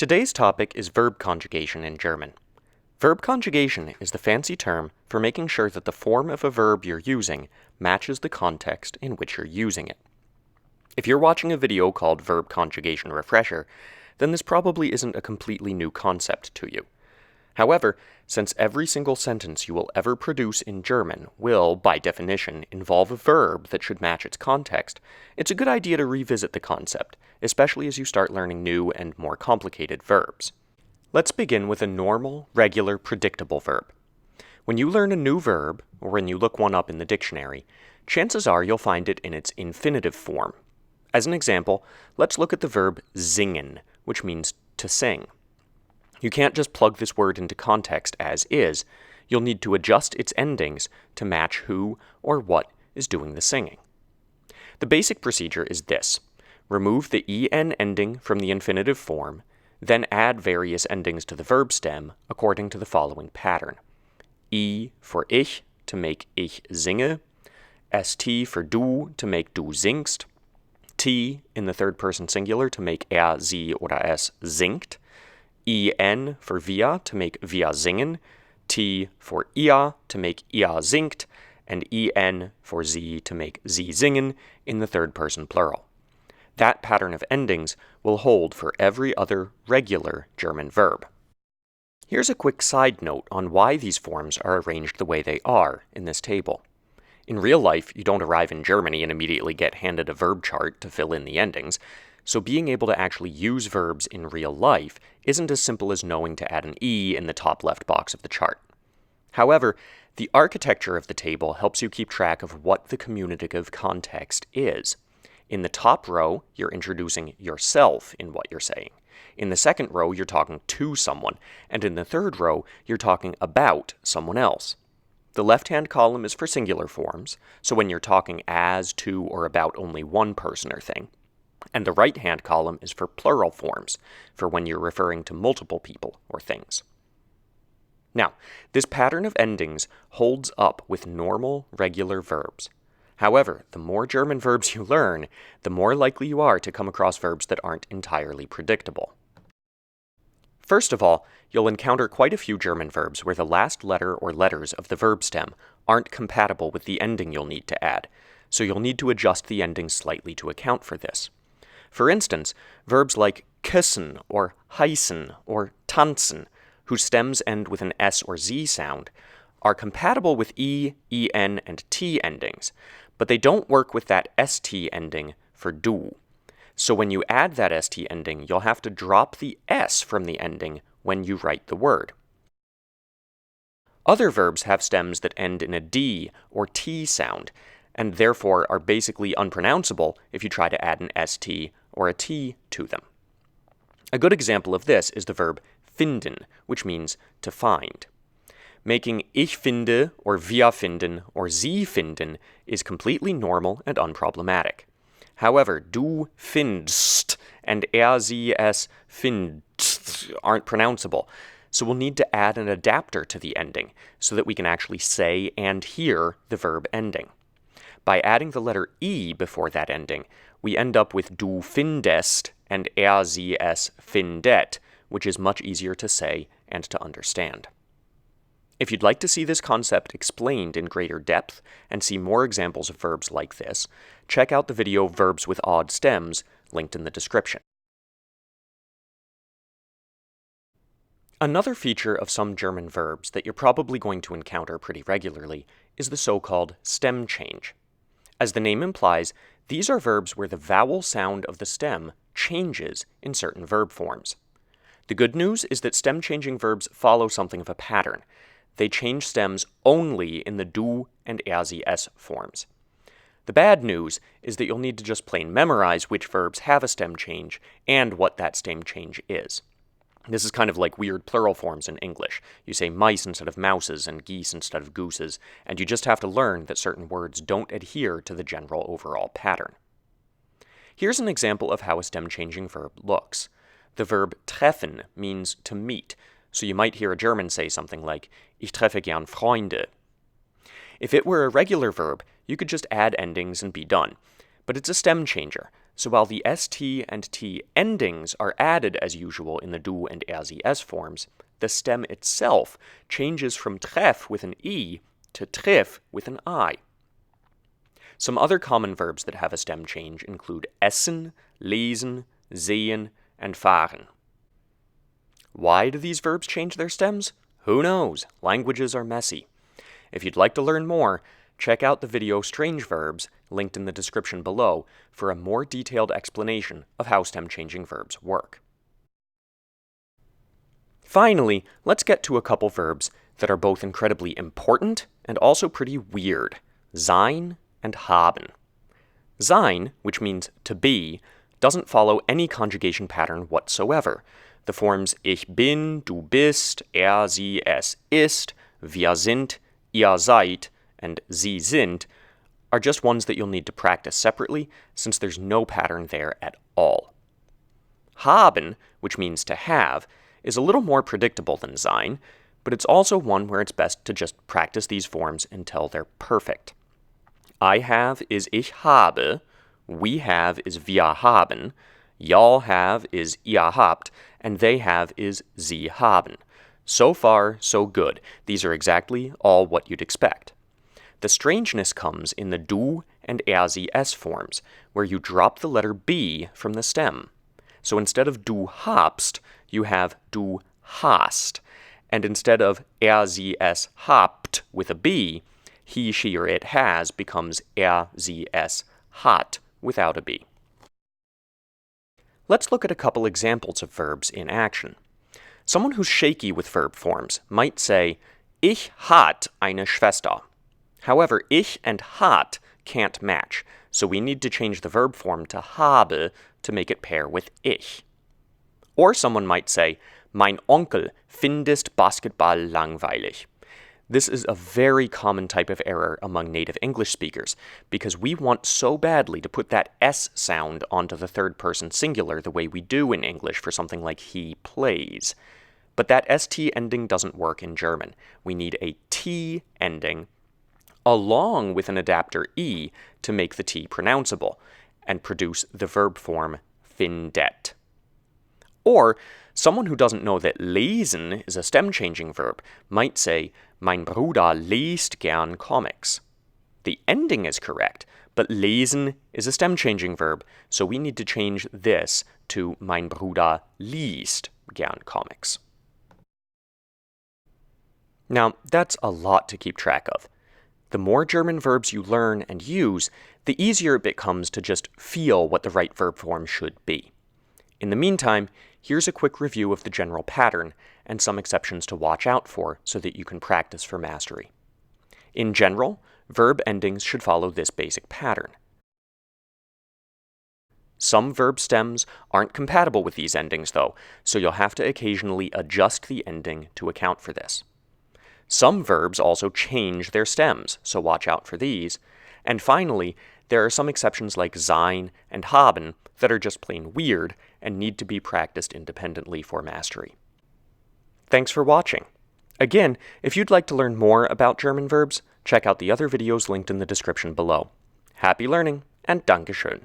Today's topic is verb conjugation in German. Verb conjugation is the fancy term for making sure that the form of a verb you're using matches the context in which you're using it. If you're watching a video called Verb Conjugation Refresher, then this probably isn't a completely new concept to you. However, since every single sentence you will ever produce in German will, by definition, involve a verb that should match its context, it's a good idea to revisit the concept, especially as you start learning new and more complicated verbs. Let's begin with a normal, regular, predictable verb. When you learn a new verb, or when you look one up in the dictionary, chances are you'll find it in its infinitive form. As an example, let's look at the verb singen, which means to sing. You can't just plug this word into context as is. You'll need to adjust its endings to match who or what is doing the singing. The basic procedure is this. Remove the en ending from the infinitive form, then add various endings to the verb stem according to the following pattern. I for ich to make ich singe, st for du to make du singst, t in the third person singular to make sie oder es singt, en for wir to make wir singen, t for ihr to make ihr singt, and en for sie to make sie singen in the third person plural. That pattern of endings will hold for every other regular German verb. Here's a quick side note on why these forms are arranged the way they are in this table. In real life, you don't arrive in Germany and immediately get handed a verb chart to fill in the endings, so being able to actually use verbs in real life isn't as simple as knowing to add an E in the top left box of the chart. However, the architecture of the table helps you keep track of what the communicative context is. In the top row, you're introducing yourself in what you're saying. In the second row, you're talking to someone, and in the third row, you're talking about someone else. The left-hand column is for singular forms, so when you're talking as, to, or about only one person or thing. And the right-hand column is for plural forms, for when you're referring to multiple people or things. Now, this pattern of endings holds up with normal, regular verbs. However, the more German verbs you learn, the more likely you are to come across verbs that aren't entirely predictable. First of all, you'll encounter quite a few German verbs where the last letter or letters of the verb stem aren't compatible with the ending you'll need to add, so you'll need to adjust the ending slightly to account for this. For instance, verbs like küssen or heißen or tanzen, whose stems end with an S or Z sound, are compatible with E, en, and T endings, but they don't work with that ST ending for du. So when you add that ST ending, you'll have to drop the S from the ending when you write the word. Other verbs have stems that end in a D or T sound, and therefore are basically unpronounceable if you try to add an ST or a T to them. A good example of this is the verb finden, which means to find. Making ich finde, or wir finden, or sie finden is completely normal and unproblematic. However, du findst and sie es findet aren't pronounceable, so we'll need to add an adapter to the ending so that we can actually say and hear the verb ending. By adding the letter E before that ending, we end up with du findest and sie es findet, which is much easier to say and to understand. If you'd like to see this concept explained in greater depth and see more examples of verbs like this, check out the video Verbs with Odd Stems, linked in the description. Another feature of some German verbs that you're probably going to encounter pretty regularly is the so-called stem change. As the name implies, these are verbs where the vowel sound of the stem changes in certain verb forms. The good news is that stem-changing verbs follow something of a pattern. They change stems only in the du and sie es forms. The bad news is that you'll need to just plain memorize which verbs have a stem change and what that stem change is. This is kind of like weird plural forms in English. You say mice instead of mouses and geese instead of gooses, and you just have to learn that certain words don't adhere to the general overall pattern. Here's an example of how a stem-changing verb looks. The verb treffen means to meet, so you might hear a German say something like, ich treffe gern Freunde. If it were a regular verb, you could just add endings and be done. But it's a stem changer, So while the st and t endings are added as usual in the du and ers forms, the stem itself changes from treff with an e to triff with an I. Some other common verbs that have a stem change include essen, lesen, sehen, and fahren. Why do these verbs change their stems? Who knows? Languages are messy. If you'd like to learn more, check out the video Strange Verbs, linked in the description below, for a more detailed explanation of how stem-changing verbs work. Finally, let's get to a couple verbs that are both incredibly important and also pretty weird: sein and haben. Sein, which means to be, doesn't follow any conjugation pattern whatsoever. The forms ich bin, du bist, sie, es ist, wir sind, ihr seid, and sie sind are just ones that you'll need to practice separately, since there's no pattern there at all. Haben, which means to have, is a little more predictable than sein, but it's also one where it's best to just practice these forms until they're perfect. I have is ich habe, we have is wir haben, y'all have is ihr habt, and they have is sie haben. So far, so good. These are exactly all what you'd expect. The strangeness comes in the du and s forms, where you drop the letter b from the stem. So instead of du habst, you have du hast, and instead of sie, es habt with a b, he, she, or it has becomes sie, es hat without a b. Let's look at a couple examples of verbs in action. Someone who's shaky with verb forms might say, ich hat eine Schwester. However, ich and hat can't match, so we need to change the verb form to habe to make it pair with ich. Or someone might say, mein Onkel findest Basketball langweilig. This is a very common type of error among native English speakers, because we want so badly to put that S sound onto the third-person singular the way we do in English for something like he plays. But that ST ending doesn't work in German. We need a T ending along with an adapter E to make the T pronounceable and produce the verb form findet. Or someone who doesn't know that lesen is a stem-changing verb might say, mein Bruder liest gern Comics. The ending is correct, but lesen is a stem-changing verb, so we need to change this to mein Bruder liest gern Comics. Now, that's a lot to keep track of. The more German verbs you learn and use, the easier it becomes to just feel what the right verb form should be. In the meantime, here's a quick review of the general pattern and some exceptions to watch out for so that you can practice for mastery. In general, verb endings should follow this basic pattern. Some verb stems aren't compatible with these endings, though, so you'll have to occasionally adjust the ending to account for this. Some verbs also change their stems, so watch out for these. And finally, there are some exceptions like sein and haben that are just plain weird and need to be practiced independently for mastery. Thanks for watching. Again, if you'd like to learn more about German verbs, check out the other videos linked in the description below. Happy learning, and Dankeschön.